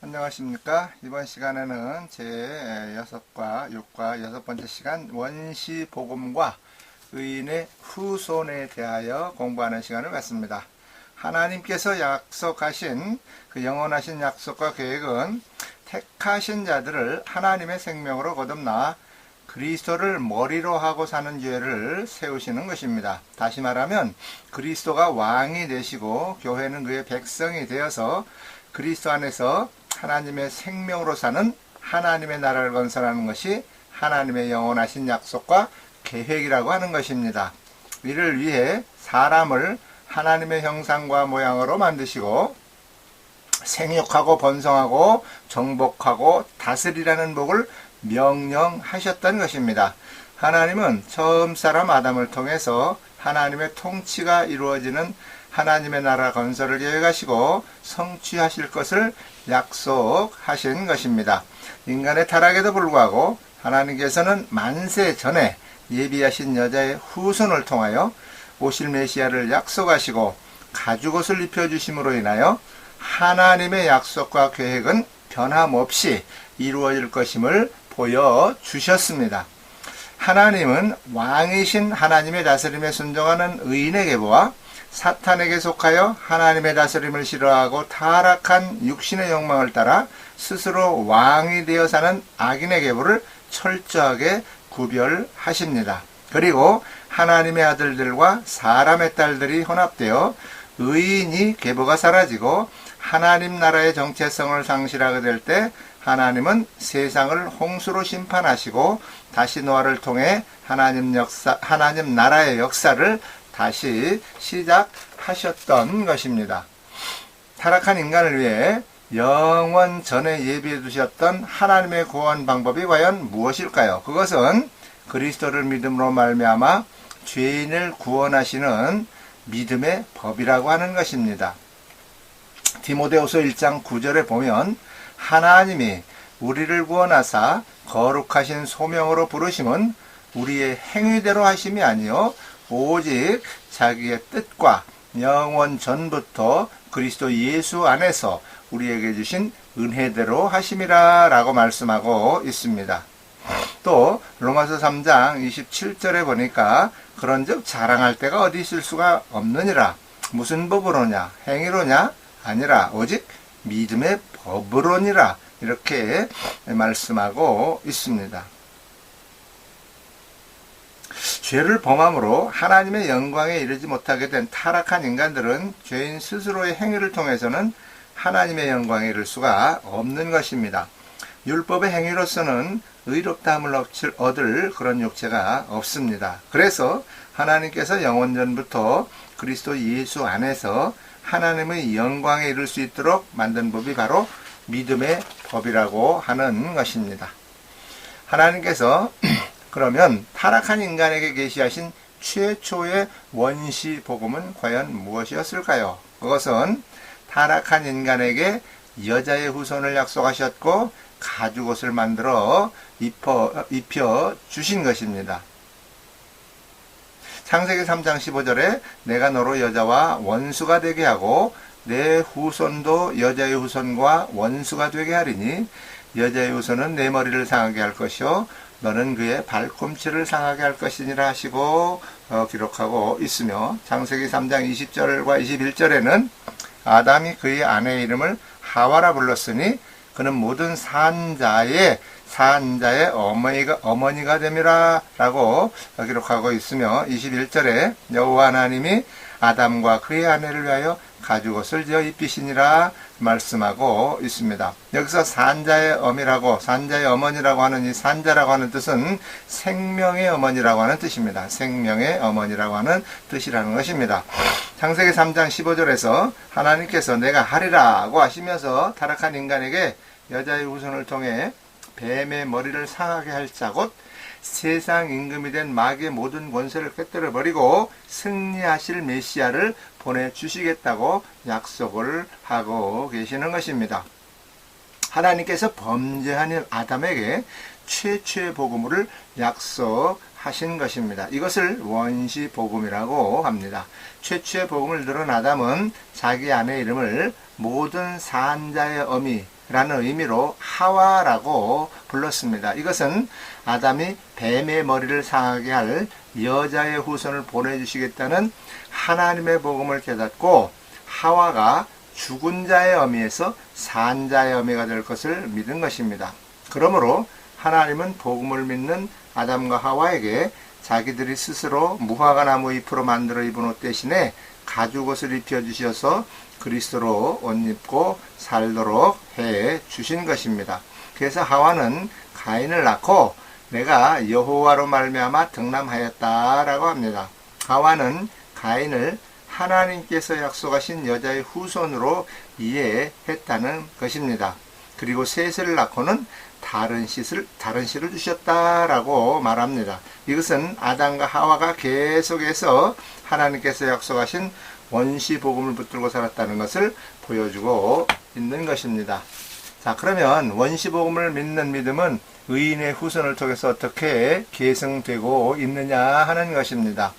안녕하십니까. 이번 시간에는 제6과 6과 6번째 시간 원시복음과 의인의 후손에 대하여 공부하는 시간을 갖습니다. 하나님께서 약속하신 그 영원하신 약속과 계획은 택하신 자들을 하나님의 생명으로 거듭나 그리스도를 머리로 하고 사는 죄를 세우시는 것입니다. 다시 말하면 그리스도가 왕이 되시고 교회는 그의 백성이 되어서 그리스도 안에서 하나님의 생명으로 사는 하나님의 나라를 건설하는 것이 하나님의 영원하신 약속과 계획이라고 하는 것입니다. 이를 위해 사람을 하나님의 형상과 모양으로 만드시고 생육하고 번성하고 정복하고 다스리라는 복을 명령하셨던 것입니다. 하나님은 처음 사람 아담을 통해서 하나님의 통치가 이루어지는 하나님의 나라 건설을 계획하시고 성취하실 것을 약속하신 것입니다. 인간의 타락에도 불구하고 하나님께서는 만세 전에 예비하신 여자의 후손을 통하여 오실 메시아를 약속하시고 가죽옷을 입혀주심으로 인하여 하나님의 약속과 계획은 변함없이 이루어질 것임을 보여주셨습니다. 하나님은 왕이신 하나님의 다스림에 순종하는 의인의 계보와 사탄에게 속하여 하나님의 다스림을 싫어하고 타락한 육신의 욕망을 따라 스스로 왕이 되어 사는 악인의 계보를 철저하게 구별하십니다. 그리고 하나님의 아들들과 사람의 딸들이 혼합되어 의인이 계보가 사라지고 하나님 나라의 정체성을 상실하게 될 때 하나님은 세상을 홍수로 심판하시고 다시 노아를 통해 하나님 나라의 역사를 다시 시작하셨던 것입니다. 타락한 인간을 위해 영원 전에 예비해 두셨던 하나님의 구원 방법이 과연 무엇일까요? 그것은 그리스도를 믿음으로 말미암아 죄인을 구원하시는 믿음의 법이라고 하는 것입니다. 디모데후서 1장 9절에 보면 하나님이 우리를 구원하사 거룩하신 소명으로 부르심은 우리의 행위대로 하심이 아니요 오직 자기의 뜻과 영원 전부터 그리스도 예수 안에서 우리에게 주신 은혜대로 하심이라 라고 말씀하고 있습니다. 또 로마서 3장 27절에 보니까 그런즉 자랑할 데가 어디 있을 수가 없느니라. 무슨 법으로냐? 행위로냐? 아니라 오직 믿음의 법으로니라. 이렇게 말씀하고 있습니다. 죄를 범함으로 하나님의 영광에 이르지 못하게 된 타락한 인간들은 죄인 스스로의 행위를 통해서는 하나님의 영광에 이를 수가 없는 것입니다. 율법의 행위로서는 의롭다함을 얻을 그런 육체가 없습니다. 그래서 하나님께서 영원전부터 그리스도 예수 안에서 하나님의 영광에 이를 수 있도록 만든 법이 바로 믿음의 법이라고 하는 것입니다. 하나님께서 그러면 타락한 인간에게 계시하신 최초의 원시 복음은 과연 무엇이었을까요? 그것은 타락한 인간에게 여자의 후손을 약속하셨고 가죽옷을 만들어 입혀 주신 것입니다. 창세기 3장 15절에 내가 너로 여자와 원수가 되게 하고 내 후손도 여자의 후손과 원수가 되게 하리니 여자의 후손은 내 머리를 상하게 할 것이요 너는 그의 발꿈치를 상하게 할 것이니라 하시고 기록하고 있으며 창세기 3장 20절과 21절에는 아담이 그의 아내의 이름을 하와라 불렀으니 그는 모든 산자의 어머니가 됨이라 라고 기록하고 있으며 21절에 여호와 하나님이 아담과 그의 아내를 위하여 가죽옷을 지어 입히시니라 말씀하고 있습니다. 여기서 산자의 어머니라고 하는 이 산자라고 하는 뜻은 생명의 어머니라고 하는 뜻입니다. 생명의 어머니라고 하는 뜻이라는 것입니다. 창세기 3장 15절에서 하나님께서 내가 하리라고 하시면서 타락한 인간에게 여자의 후손을 통해 뱀의 머리를 상하게 할 자곧 세상 임금이 된 마귀의 모든 권세를 꿰뚫어 버리고 승리하실 메시아를 보내주시겠다고 약속을 하고 계시는 것입니다. 하나님께서 범죄한 아담에게 최초의 복음을 약속하신 것입니다. 이것을 원시 복음이라고 합니다. 최초의 복음을 들은 아담은 자기 아내의 이름을 모든 산자의 어미 라는 의미로 하와라고 불렀습니다. 이것은 아담이 뱀의 머리를 상하게 할 여자의 후손을 보내주시겠다는 하나님의 복음을 깨닫고 하와가 죽은 자의 어미에서 산 자의 어미가 될 것을 믿은 것입니다. 그러므로 하나님은 복음을 믿는 아담과 하와에게 자기들이 스스로 무화과 나무 잎으로 만들어 입은 옷 대신에 가죽옷을 입혀주셔서 그리스도로 옷 입고 살도록 해 주신 것입니다. 그래서 하와는 가인을 낳고 내가 여호와로 말미암아 득남하였다라고 합니다. 하와는 가인을 하나님께서 약속하신 여자의 후손으로 이해했다는 것입니다. 그리고 셋을 낳고는 다른 씨를 주셨다라고 말합니다. 이것은 아담과 하와가 계속해서 하나님께서 약속하신 원시 복음을 붙들고 살았다는 것을 보여주고 있는 것입니다. 자, 그러면 원시 복음을 믿는 믿음은 의인의 후손을 통해서 어떻게 계승되고 있느냐 하는 것입니다.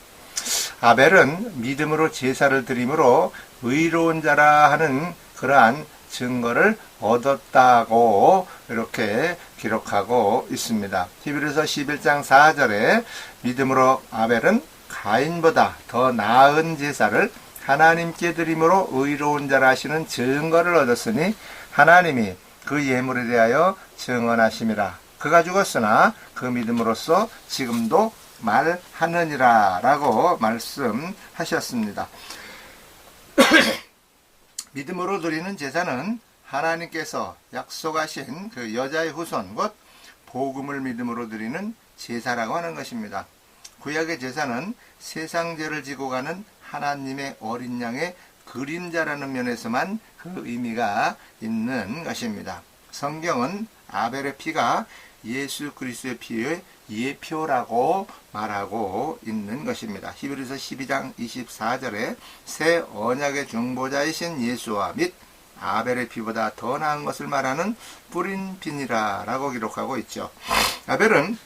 아벨은 믿음으로 제사를 드림으로 의로운 자라 하는 그러한 증거를 얻었다고 이렇게 기록하고 있습니다. 히브리서 11장 4절에 믿음으로 아벨은 가인보다 더 나은 제사를 하나님께 드림으로 의로운 자라 하시는 증거를 얻었으니 하나님이 그 예물에 대하여 증언하심이라. 그가 죽었으나 그 믿음으로써 지금도 말하느니라 라고 말씀하셨습니다. 믿음으로 드리는 제사는 하나님께서 약속하신 그 여자의 후손 곧 복음을 믿음으로 드리는 제사라고 하는 것입니다. 구약의 제사는 세상 죄를 지고 가는 하나님의 어린 양의 그림자라는 면에서만 그 의미가 있는 것입니다. 성경은 아벨의 피가 예수 그리스도의 피의 예표라고 말하고 있는 것입니다. 히브리서 12장 24절에 새 언약의 중보자이신 예수와 및 아벨의 피보다 더 나은 것을 말하는 뿌린 피니라 라고 기록하고 있죠. 아벨은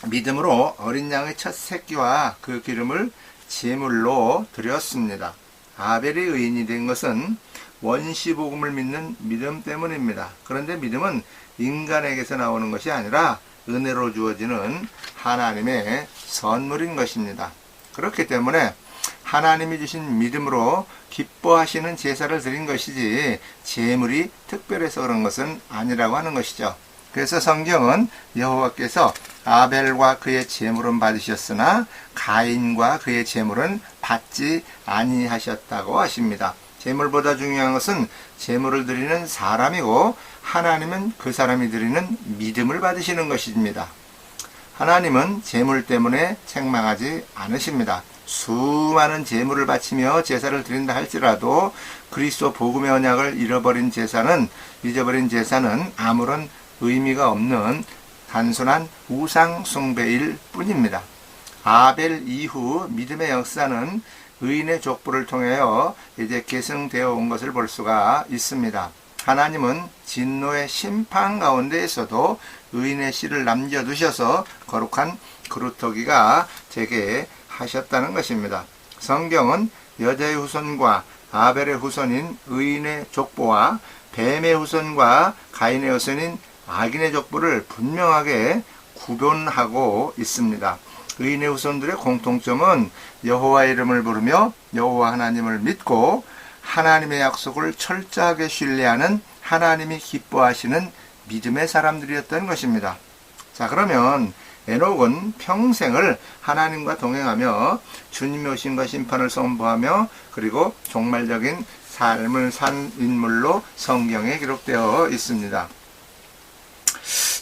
믿음으로 어린 양의 첫 새끼와 그 기름을 제물로 드렸습니다. 아벨이 의인이 된 것은 원시복음을 믿는 믿음 때문입니다. 그런데 믿음은 인간에게서 나오는 것이 아니라 은혜로 주어지는 하나님의 선물인 것입니다. 그렇기 때문에 하나님이 주신 믿음으로 기뻐하시는 제사를 드린 것이지 제물이 특별해서 그런 것은 아니라고 하는 것이죠. 그래서 성경은 여호와께서 아벨과 그의 제물은 받으셨으나 가인과 그의 제물은 받지 아니하셨다고 하십니다. 제물보다 중요한 것은 제물을 드리는 사람이고 하나님은 그 사람이 드리는 믿음을 받으시는 것입니다. 하나님은 제물 때문에 책망하지 않으십니다. 수많은 제물을 바치며 제사를 드린다 할지라도 그리스도 복음의 언약을 잊어버린 제사는 아무런 의미가 없는 단순한 우상 숭배일 뿐입니다. 아벨 이후 믿음의 역사는 의인의 족보를 통하여 이제 계승되어 온 것을 볼 수가 있습니다. 하나님은 진노의 심판 가운데에서도 의인의 씨를 남겨두셔서 거룩한 그루터기가 되게 하셨다는 것입니다. 성경은 여자의 후손과 아벨의 후손인 의인의 족보와 뱀의 후손과 가인의 후손인 악인의 족보를 분명하게 구분하고 있습니다. 의인의 후손들의 공통점은 여호와의 이름을 부르며 여호와 하나님을 믿고 하나님의 약속을 철저하게 신뢰하는 하나님이 기뻐하시는 믿음의 사람들이었던 것입니다. 자, 그러면 에녹은 평생을 하나님과 동행하며 주님의 오심과 심판을 선포하며 그리고 종말적인 삶을 산 인물로 성경에 기록되어 있습니다.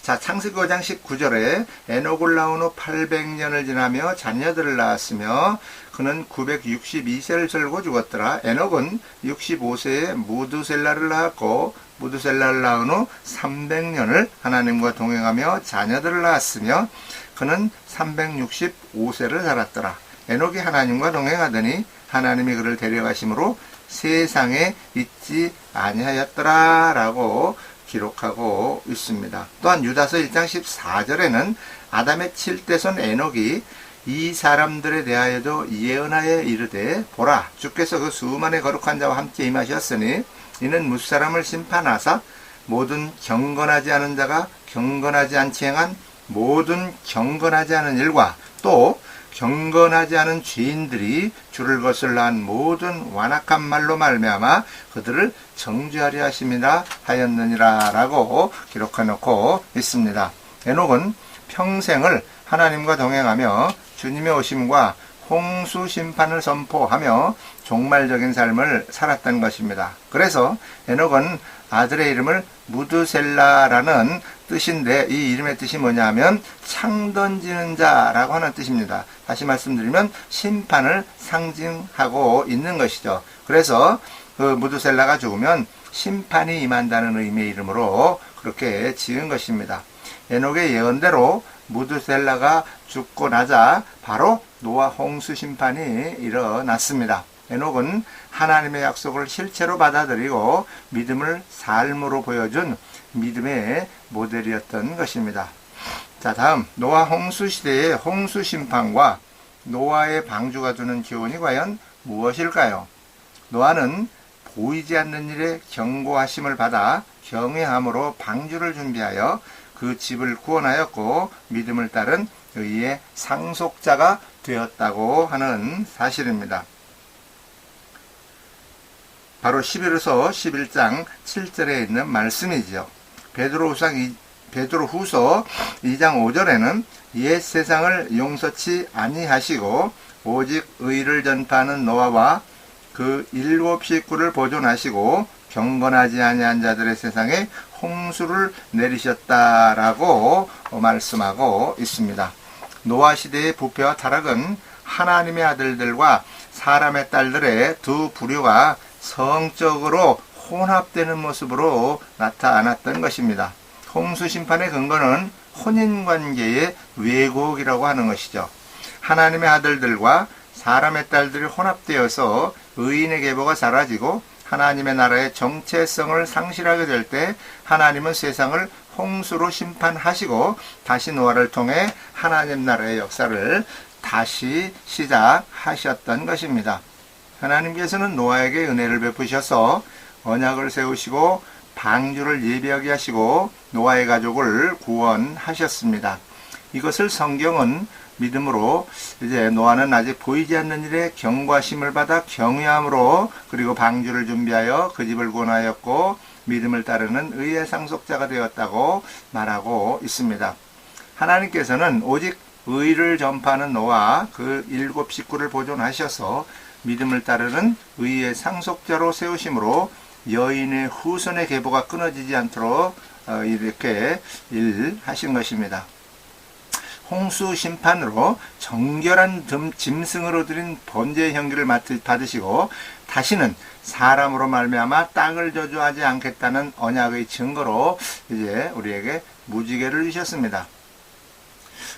자, 창세기 5장 19절에 에녹을 낳은 후 800년을 지나며 자녀들을 낳았으며 그는 962세를 살고 죽었더라. 에녹은 65세에 무두셀라를 낳았고 무두셀라를 낳은 후 300년을 하나님과 동행하며 자녀들을 낳았으며 그는 365세를 살았더라. 에녹이 하나님과 동행하더니 하나님이 그를 데려가심으로 세상에 있지 아니하였더라 라고 기록하고 있습니다. 또한 유다서 1장 14절에는 아담의 7대손 에녹이 이 사람들에 대하여도 예언하여 이르되 보라 주께서 그 수많은 거룩한 자와 함께 임하셨으니 이는 무사람을 심판하사 모든 경건하지 않은 자가 경건하지 않지 행한 모든 경건하지 않은 일과 또 경건하지 않은 죄인들이 주를 거슬러 한 모든 완악한 말로 말미암아 그들을 정죄하려 하심이라 하였느니라 라고 기록해 놓고 있습니다. 에녹은 평생을 하나님과 동행하며 주님의 오심과 홍수 심판을 선포하며 종말적인 삶을 살았던 것입니다. 그래서 에녹은 아들의 이름을 무드셀라라는 뜻인데 이 이름의 뜻이 뭐냐 하면 창 던지는 자라고 하는 뜻입니다. 다시 말씀드리면 심판을 상징하고 있는 것이죠. 그래서 그 무드셀라가 죽으면 심판이 임한다는 의미의 이름으로 그렇게 지은 것입니다. 에녹의 예언대로 무드셀라가 죽고 나자 바로 노아 홍수 심판이 일어났습니다. 에녹은 하나님의 약속을 실체로 받아들이고 믿음을 삶으로 보여준 믿음의 모델이었던 것입니다. 자, 다음 노아 홍수 시대의 홍수 심판과 노아의 방주가 주는 교훈이 과연 무엇일까요? 노아는 보이지 않는 일에 경고하심을 받아 경외함으로 방주를 준비하여 그 집을 구원하였고 믿음을 따른 의의 상속자가 되었다고 하는 사실입니다. 바로 11호서 11장 7절에 있는 말씀이죠. 베드로후서 2장 5절에는 옛 세상을 용서치 아니하시고 오직 의를 전파하는 노아와 그 7 식구를 보존하시고 경건하지 아니한 자들의 세상에 홍수를 내리셨다라고 말씀하고 있습니다. 노아 시대의 부패와 타락은 하나님의 아들들과 사람의 딸들의 두 부류가 성적으로 혼합되는 모습으로 나타났던 것입니다. 홍수 심판의 근거는 혼인관계의 왜곡이라고 하는 것이죠. 하나님의 아들들과 사람의 딸들이 혼합되어서 의인의 계보가 사라지고 하나님의 나라의 정체성을 상실하게 될 때 하나님은 세상을 홍수로 심판하시고 다시 노아를 통해 하나님 나라의 역사를 다시 시작하셨던 것입니다. 하나님께서는 노아에게 은혜를 베푸셔서 언약을 세우시고 방주를 예비하게 하시고 노아의 가족을 구원하셨습니다. 이것을 성경은 믿음으로 이제 노아는 아직 보이지 않는 일에 경과심을 받아 경외함으로 그리고 방주를 준비하여 그 집을 구원하였고 믿음을 따르는 의의 상속자가 되었다고 말하고 있습니다. 하나님께서는 오직 의를 전파하는 노아 그 7 식구를 보존하셔서 믿음을 따르는 의의 상속자로 세우심으로 여인의 후손의 계보가 끊어지지 않도록 이렇게 일하신 것입니다. 홍수 심판으로 정결한 짐승으로 드린 번제의 형기를 받으시고 다시는 사람으로 말미암아 땅을 저주하지 않겠다는 언약의 증거로 이제 우리에게 무지개를 주셨습니다.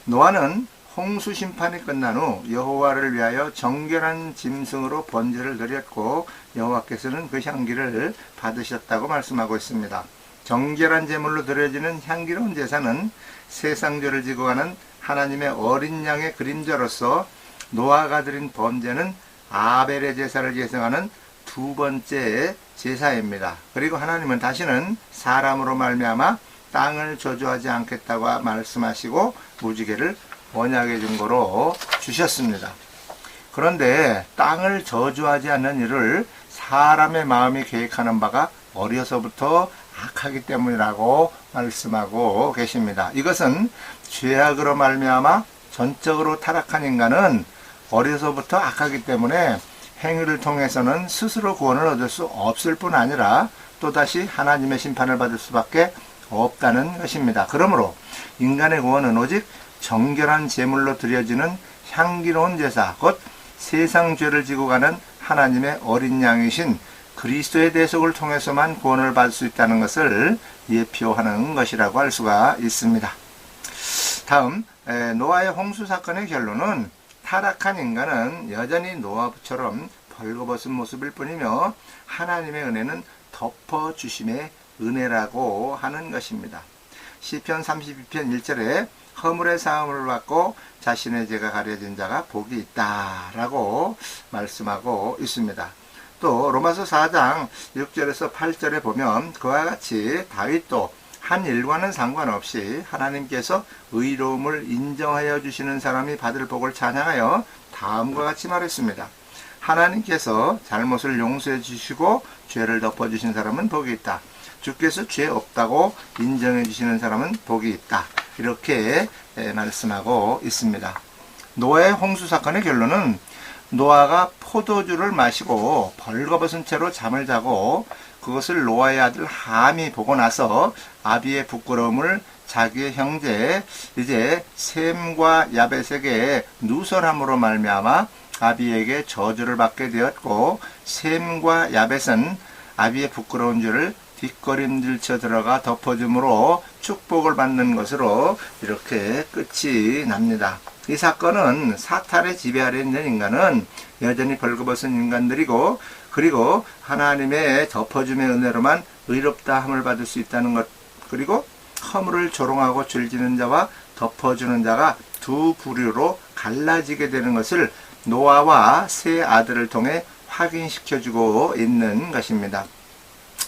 노아는 홍수 심판이 끝난 후 여호와를 위하여 정결한 짐승으로 번제를 드렸고 여호와께서는 그 향기를 받으셨다고 말씀하고 있습니다. 정결한 제물로 드려지는 향기로운 제사는 세상 죄를 지고 가는 하나님의 어린 양의 그림자로서 노아가 드린 번제는 아벨의 제사를 계승하는 두 번째 제사입니다. 그리고 하나님은 다시는 사람으로 말미암아 땅을 저주하지 않겠다고 말씀하시고 무지개를 언약의 증거로 주셨습니다. 그런데 땅을 저주하지 않는 일을 사람의 마음이 계획하는 바가 어려서부터 악하기 때문이라고 말씀하고 계십니다. 이것은 죄악으로 말미암아 전적으로 타락한 인간은 어려서부터 악하기 때문에 행위를 통해서는 스스로 구원을 얻을 수 없을 뿐 아니라 또다시 하나님의 심판을 받을 수밖에 없다는 것입니다. 그러므로 인간의 구원은 오직 정결한 제물로 드려지는 향기로운 제사, 곧 세상 죄를 지고 가는 하나님의 어린 양이신 그리스도의 대속을 통해서만 구원을 받을 수 있다는 것을 예표하는 것이라고 할 수가 있습니다. 다음 노아의 홍수 사건의 결론은 타락한 인간은 여전히 노아처럼 벌거벗은 모습일 뿐이며 하나님의 은혜는 덮어주심의 은혜라고 하는 것입니다. 시편 32편 1절에 허물의 사함을 받고 자신의 죄가 가려진 자가 복이 있다라고 말씀하고 있습니다. 또 로마서 4장 6절에서 8절에 보면 그와 같이 다윗도 한 일과는 상관없이 하나님께서 의로움을 인정하여 주시는 사람이 받을 복을 찬양하여 다음과 같이 말했습니다. 하나님께서 잘못을 용서해 주시고 죄를 덮어 주신 사람은 복이 있다. 주께서 죄 없다고 인정해 주시는 사람은 복이 있다. 이렇게 말씀하고 있습니다. 노아의 홍수 사건의 결론은 노아가 포도주를 마시고 벌거벗은 채로 잠을 자고 그것을 노아의 아들 함이 보고 나서 아비의 부끄러움을 자기의 형제 이제 셈과 야벳에게 누설함으로 말미암아 아비에게 저주를 받게 되었고, 셈과 야벳은 아비의 부끄러운 죄를 뒷걸음질쳐 들어가 덮어줌으로 축복을 받는 것으로 이렇게 끝이 납니다. 이 사건은 사탄의 지배 아래 있는 인간은 여전히 벌거벗은 인간들이고, 그리고 하나님의 덮어줌의 은혜로만 의롭다 함을 받을 수 있다는 것, 그리고 허물을 조롱하고 즐기는 자와 덮어주는 자가 두 부류로 갈라지게 되는 것을 노아와 세 아들을 통해 확인시켜주고 있는 것입니다.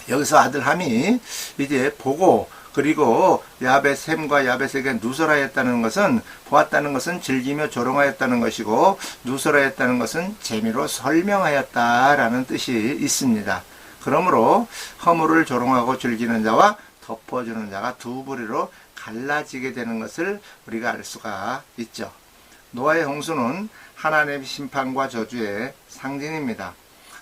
여기서 아들 함이 이제 보고, 그리고 셈과 야벳에게 누설하였다는 것은, 보았다는 것은 즐기며 조롱하였다는 것이고, 누설하였다는 것은 재미로 설명하였다라는 뜻이 있습니다. 그러므로 허물을 조롱하고 즐기는 자와 덮어주는 자가 두 부류로 갈라지게 되는 것을 우리가 알 수가 있죠. 노아의 홍수는 하나님의 심판과 저주의 상징입니다.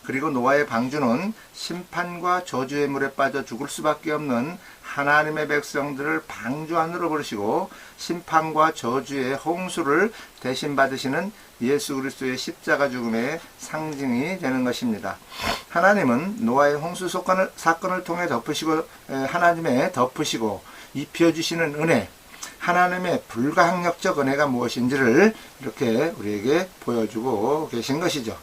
그리고 노아의 방주는 심판과 저주의 물에 빠져 죽을 수밖에 없는 하나님의 백성들을 방주 안으로 부르시고 심판과 저주의 홍수를 대신 받으시는 예수 그리스도의 십자가 죽음의 상징이 되는 것입니다. 하나님은 노아의 홍수 사건을 통해 하나님의 덮으시고 입혀주시는 은혜, 하나님의 불가항력적 은혜가 무엇인지를 이렇게 우리에게 보여주고 계신 것이죠.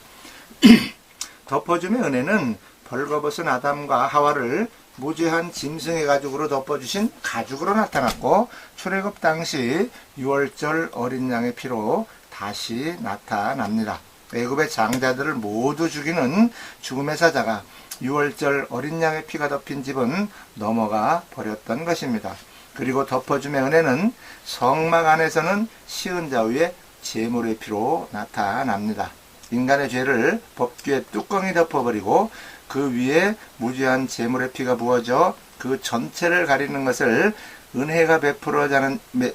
덮어줌의 은혜는 벌거벗은 아담과 하와를 무죄한 짐승의 가죽으로 덮어주신 가죽으로 나타났고, 출애굽 당시 6월절 어린 양의 피로 다시 나타납니다. 애굽의 장자들을 모두 죽이는 죽음의 사자가 6월절 어린 양의 피가 덮인 집은 넘어가 버렸던 것입니다. 그리고 덮어줌의 은혜는 성막 안에서는 시은자 위에 제물의 피로 나타납니다. 인간의 죄를 법궤의 뚜껑이 덮어버리고 그 위에 무죄한 제물의 피가 부어져 그 전체를 가리는 것을 은혜가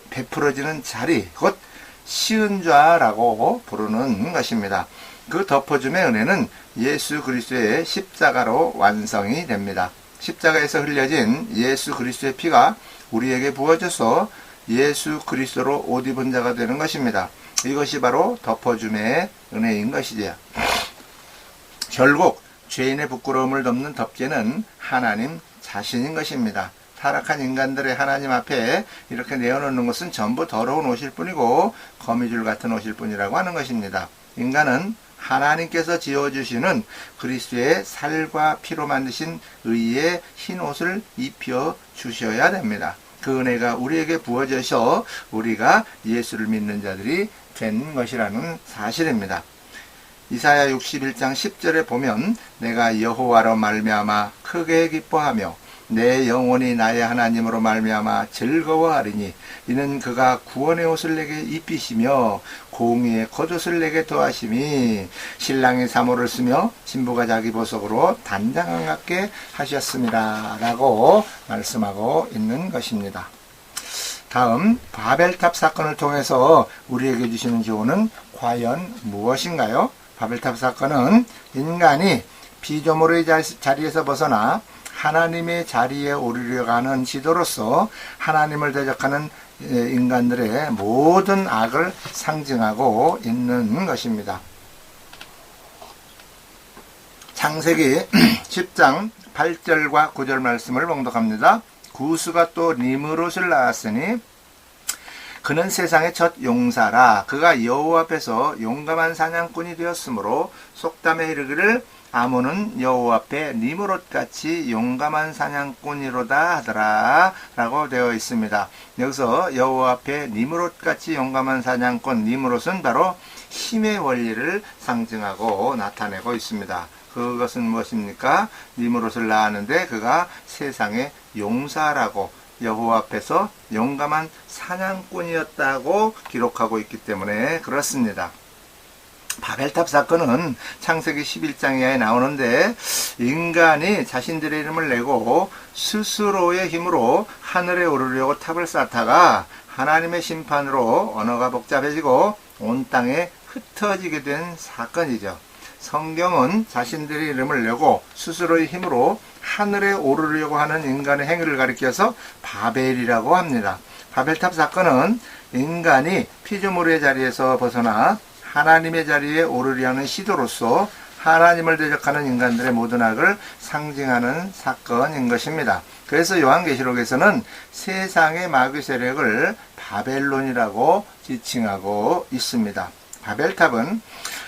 베풀어지는 자리, 곧 시은좌라고 부르는 것입니다. 그 덮어줌의 은혜는 예수 그리스도의 십자가로 완성이 됩니다. 십자가에서 흘려진 예수 그리스도의 피가 우리에게 부어져서 예수 그리스도로 옷 입은 자가 되는 것입니다. 이것이 바로 덮어줌의 은혜인 것이죠. 결국 죄인의 부끄러움을 덮는 덮개는 하나님 자신인 것입니다. 타락한 인간들의 하나님 앞에 이렇게 내어놓는 것은 전부 더러운 옷일 뿐이고 거미줄 같은 옷일 뿐이라고 하는 것입니다. 인간은 하나님께서 지어주시는 그리스도의 살과 피로 만드신 의의 흰 옷을 입혀 주셔야 됩니다. 그 은혜가 우리에게 부어져서 우리가 예수를 믿는 자들이 된 것이라는 사실입니다. 이사야 61장 10절에 보면 내가 여호와로 말미암아 크게 기뻐하며 내 영혼이 나의 하나님으로 말미암아 즐거워하리니 이는 그가 구원의 옷을 내게 입히시며 공의의 겉옷을 내게 더하심이 신랑이 사모를 쓰며 신부가 자기 보석으로 단장을 갖게 하셨습니다 라고 말씀하고 있는 것입니다. 다음 바벨탑 사건을 통해서 우리에게 주시는 교훈은 과연 무엇인가요? 바벨탑 사건은 인간이 피조물의 자리에서 벗어나 하나님의 자리에 오르려고 하는 지도로서 하나님을 대적하는 인간들의 모든 악을 상징하고 있는 것입니다. 창세기 10장 8절과 9절 말씀을 봉독합니다. 구스가 또 니므롯을 낳았으니 그는 세상의 첫 용사라. 그가 여호와 앞에서 용감한 사냥꾼이 되었으므로 속담에 이르기를 아몬은 여호와 앞에 니므롯같이 용감한 사냥꾼이로다 하더라 라고 되어 있습니다. 여기서 여호와 앞에 니므롯같이 용감한 사냥꾼, 니므롯은 바로 힘의 원리를 상징하고 나타내고 있습니다. 그것은 무엇입니까? 니므롯을 낳았는데 그가 세상의 용사라고 여호와 앞에서 용감한 사냥꾼이었다고 기록하고 있기 때문에 그렇습니다. 바벨탑 사건은 창세기 11장 이하에 나오는데 인간이 자신들의 이름을 내고 스스로의 힘으로 하늘에 오르려고 탑을 쌓다가 하나님의 심판으로 언어가 복잡해지고 온 땅에 흩어지게 된 사건이죠. 성경은 자신들의 이름을 내고 스스로의 힘으로 하늘에 오르려고 하는 인간의 행위를 가리켜서 바벨이라고 합니다. 바벨탑 사건은 인간이 피조물의 자리에서 벗어나 하나님의 자리에 오르려는 시도로서 하나님을 대적하는 인간들의 모든 악을 상징하는 사건인 것입니다. 그래서 요한계시록에서는 세상의 마귀 세력을 바벨론이라고 지칭하고 있습니다. 바벨탑은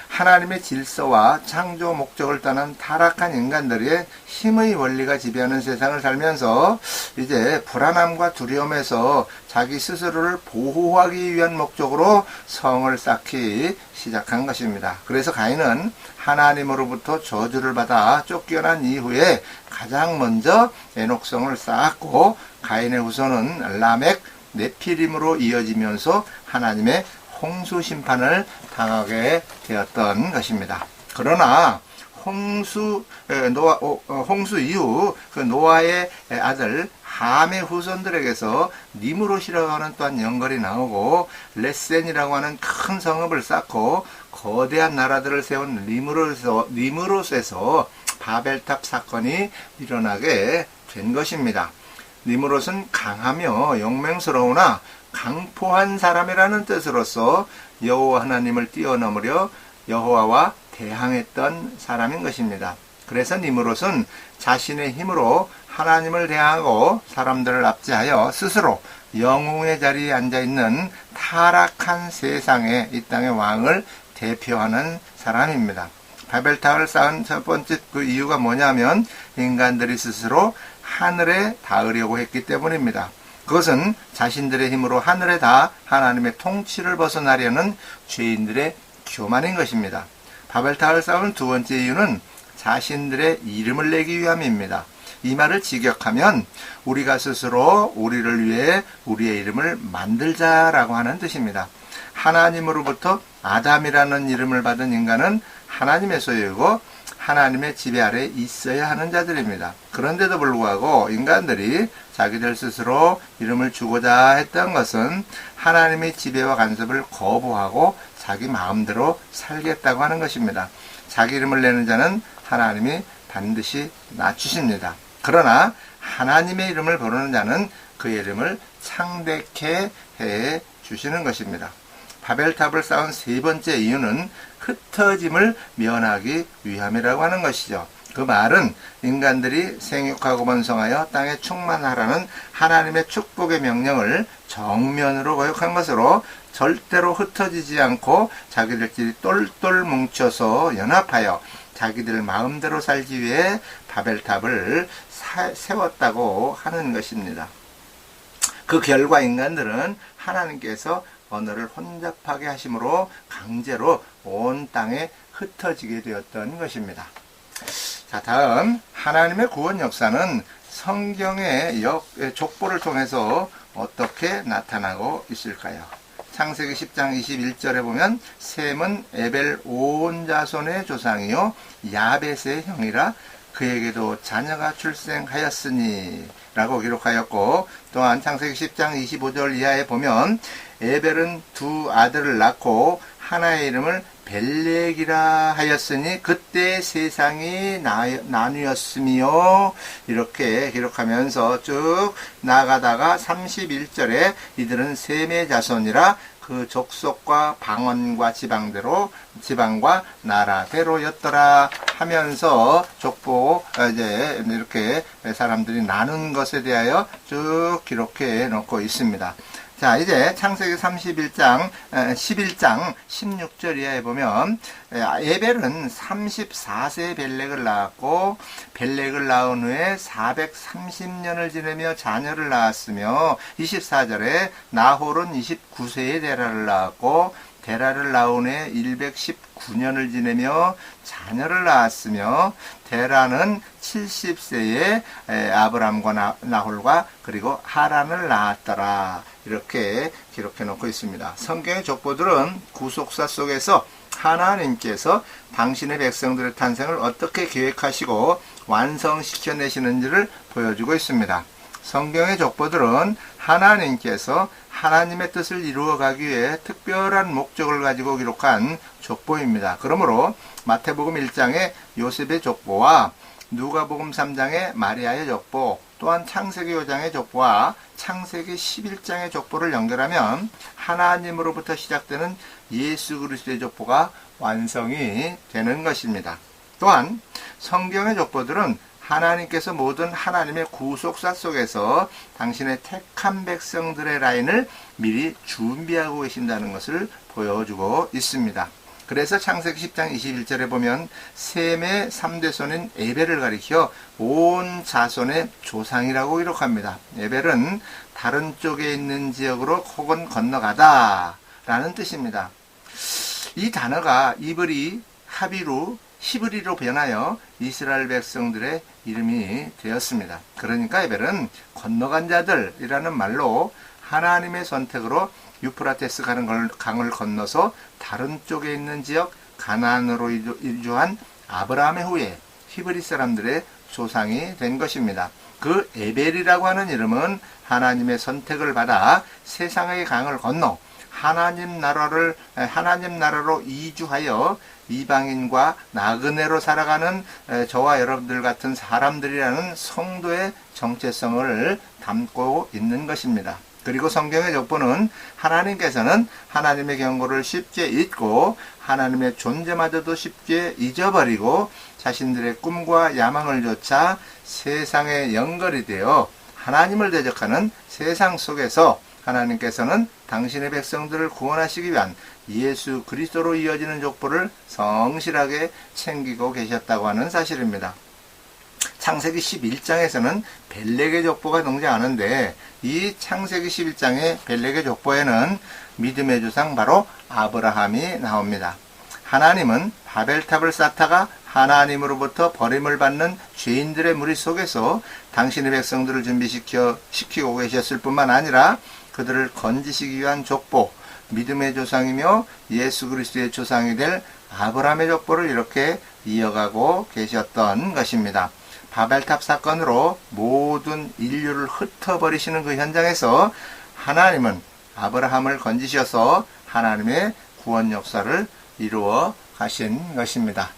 하나님의 질서와 창조 목적을 떠난 타락한 인간들의 힘의 원리가 지배하는 세상을 살면서 이제 불안함과 두려움에서 자기 스스로를 보호하기 위한 목적으로 성을 쌓기 시작한 것입니다. 그래서 가인은 하나님으로부터 저주를 받아 쫓겨난 이후에 가장 먼저 에녹성을 쌓았고 가인의 후손은 라멕, 네피림으로 이어지면서 하나님의 홍수 심판을 당하게 되었던 것입니다. 그러나 홍수 이후 그 노아의 아들 함의 후손들에게서 니므롯이라고 하는 또한 연결이 나오고 레센이라고 하는 큰 성읍을 쌓고 거대한 나라들을 세운 니므롯에서 바벨탑 사건이 일어나게 된 것입니다. 니므롯은 강하며 용맹스러우나 강포한 사람이라는 뜻으로서 여호와 하나님을 뛰어넘으려 여호와와 대항했던 사람인 것입니다. 그래서 니므롯은 자신의 힘으로 하나님을 대항하고 사람들을 압제하여 스스로 영웅의 자리에 앉아있는 타락한 세상의 이 땅의 왕을 대표하는 사람입니다. 바벨탑을 쌓은 첫 번째 그 이유가 뭐냐면 인간들이 스스로 하늘에 닿으려고 했기 때문입니다. 그것은 자신들의 힘으로 하늘에 닿아 하나님의 통치를 벗어나려는 죄인들의 교만인 것입니다. 바벨탑을 쌓은 두 번째 이유는 자신들의 이름을 내기 위함입니다. 이 말을 직역하면 우리가 스스로 우리를 위해 우리의 이름을 만들자라고 하는 뜻입니다. 하나님으로부터 아담이라는 이름을 받은 인간은 하나님의 소유이고 하나님의 지배 아래 있어야 하는 자들입니다. 그런데도 불구하고 인간들이 자기들 스스로 이름을 주고자 했던 것은 하나님의 지배와 간섭을 거부하고 자기 마음대로 살겠다고 하는 것입니다. 자기 이름을 내는 자는 하나님이 반드시 낮추십니다. 그러나 하나님의 이름을 부르는 자는 그의 이름을 창대케 해 주시는 것입니다. 바벨탑을 쌓은 세 번째 이유는 흩어짐을 면하기 위함이라고 하는 것이죠. 그 말은 인간들이 생육하고 번성하여 땅에 충만하라는 하나님의 축복의 명령을 정면으로 거역한 것으로 절대로 흩어지지 않고 자기들끼리 똘똘 뭉쳐서 연합하여 자기들 마음대로 살기 위해 바벨탑을 세웠다고 하는 것입니다. 그 결과 인간들은 하나님께서 언어를 혼잡하게 하심으로 강제로 온 땅에 흩어지게 되었던 것입니다. 자, 다음 하나님의 구원 역사는 성경의 족보를 통해서 어떻게 나타나고 있을까요? 창세기 10장 21절에 보면 셈은 에벨 온 자손의 조상이요 야벳의 형이라 그에게도 자녀가 출생하였으니 라고 기록하였고, 또한 창세기 10장 25절 이하에 보면 에벨은 두 아들을 낳고 하나의 이름을 벨렉이라 하였으니 그때 세상이 나뉘었으며 이렇게 기록하면서 쭉 나가다가 31절에 이들은 셈의 자손이라 그 족속과 방언과 지방과 나라대로였더라 하면서 족보 이제 이렇게 사람들이 나눈 것에 대하여 쭉 기록해 놓고 있습니다. 자, 이제 창세기 11장 16절 이하에 보면 에벨은 34세에 벨렉을 낳았고 벨렉을 낳은 후에 430년을 지내며 자녀를 낳았으며 24절에 나홀은 29세에 데라를 낳았고 데라를 낳은 해 119년을 지내며 자녀를 낳았으며 데라는 70세에 아브람과 나홀과 그리고 하란을 낳았더라. 이렇게 기록해 놓고 있습니다. 성경의 족보들은 구속사 속에서 하나님께서 당신의 백성들의 탄생을 어떻게 계획하시고 완성시켜내시는지를 보여주고 있습니다. 성경의 족보들은 하나님께서 하나님의 뜻을 이루어가기 위해 특별한 목적을 가지고 기록한 족보입니다. 그러므로 마태복음 1장의 요셉의 족보와 누가복음 3장의 마리아의 족보, 또한 창세기 5장의 족보와 창세기 11장의 족보를 연결하면 하나님으로부터 시작되는 예수 그리스도의 족보가 완성이 되는 것입니다. 또한 성경의 족보들은 하나님께서 모든 하나님의 구속사 속에서 당신의 택한 백성들의 라인을 미리 준비하고 계신다는 것을 보여주고 있습니다. 그래서 창세기 10장 21절에 보면 셈의 3대 손인 에벨을 가리켜 온 자손의 조상이라고 기록합니다. 에벨은 다른 쪽에 있는 지역으로 혹은 건너가다 라는 뜻입니다. 이 단어가 이브리, 하비루, 히브리로 변하여 이스라엘 백성들의 이름이 되었습니다. 그러니까 에벨은 건너간 자들이라는 말로 하나님의 선택으로 유프라테스 강을 건너서 다른 쪽에 있는 지역 가나안으로 이주한 아브라함의 후에 히브리 사람들의 조상이 된 것입니다. 그 에벨이라고 하는 이름은 하나님의 선택을 받아 세상의 강을 건너 하나님 나라로 이주하여 이방인과 나그네로 살아가는 저와 여러분들 같은 사람들이라는 성도의 정체성을 담고 있는 것입니다. 그리고 성경의 족보는 하나님께서는 하나님의 경고를 쉽게 잊고 하나님의 존재마저도 쉽게 잊어버리고 자신들의 꿈과 야망을 좇아 세상에 연결이 되어 하나님을 대적하는 세상 속에서 하나님께서는 당신의 백성들을 구원하시기 위한 예수 그리스도로 이어지는 족보를 성실하게 챙기고 계셨다고 하는 사실입니다. 창세기 11장에서는 벨렉의 족보가 등장하는데 이 창세기 11장의 벨렉의 족보에는 믿음의 조상 바로 아브라함이 나옵니다. 하나님은 바벨탑을 쌓다가 하나님으로부터 버림을 받는 죄인들의 무리 속에서 당신의 백성들을 준비시키고 계셨을 뿐만 아니라 그들을 건지시기 위한 족보, 믿음의 조상이며 예수 그리스도의 조상이 될 아브라함의 족보를 이렇게 이어가고 계셨던 것입니다. 바벨탑 사건으로 모든 인류를 흩어버리시는 그 현장에서 하나님은 아브라함을 건지셔서 하나님의 구원 역사를 이루어 가신 것입니다.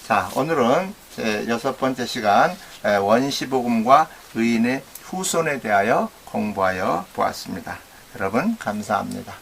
자, 오늘은 제 6번째 시간 원시복음과 의인의 후손에 대하여 공부하여 보았습니다. 여러분 감사합니다.